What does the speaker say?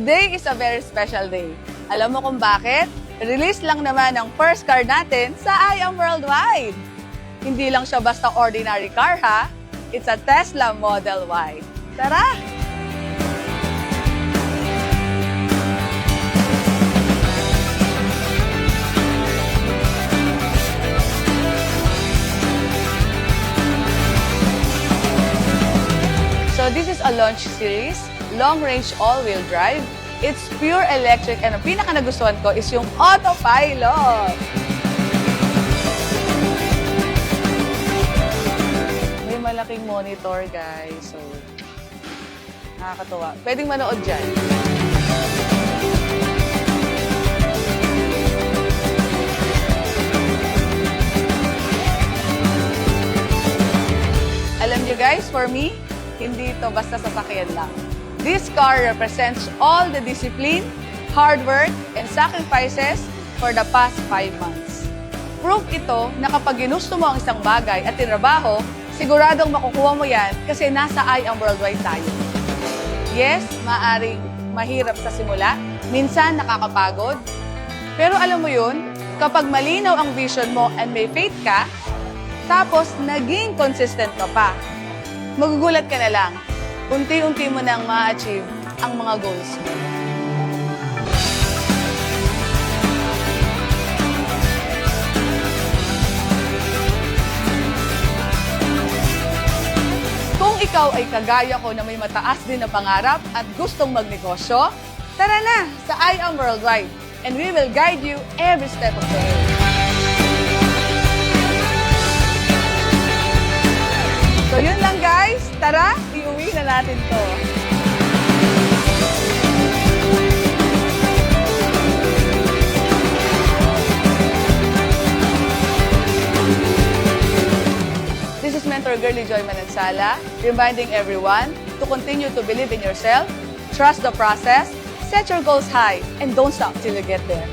Today is a very special day. Alam mo kung bakit? Release lang naman ang first car natin sa I Am Worldwide. Hindi lang siya basta ordinary car ha. It's a Tesla Model Y. Tara! So this is a launch series, long-range all-wheel drive. It's pure electric and ang pinaka-nagustuhan ko is yung autopilot. May malaking monitor, guys. So, nakakatuwa. Pwedeng manood dyan. Alam niyo guys, for me, hindi ito basta sasakyan lang. This car represents all the discipline, hard work, and sacrifices for the past 5 months. Proof ito na kapag ginusto mo ang isang bagay at tinrabaho, siguradong makukuha mo yan kasi nasa I Am Worldwide tayo. Yes, maaring mahirap sa simula, minsan nakakapagod, pero alam mo yun, kapag malinaw ang vision mo and may faith ka, tapos naging consistent ka pa, magugulat ka na lang. Unti-unti mo nang ma-achieve ang mga goals mo. Kung ikaw ay kagaya ko na may mataas din na pangarap at gustong magnegosyo, tara na sa I Am Worldwide and we will guide you every step of the way. So yun lang guys, tara, iuwi na natin to. This is Mentor Girlie Joy Manansala, reminding everyone to continue to believe in yourself, trust the process, set your goals high, and don't stop till you get there.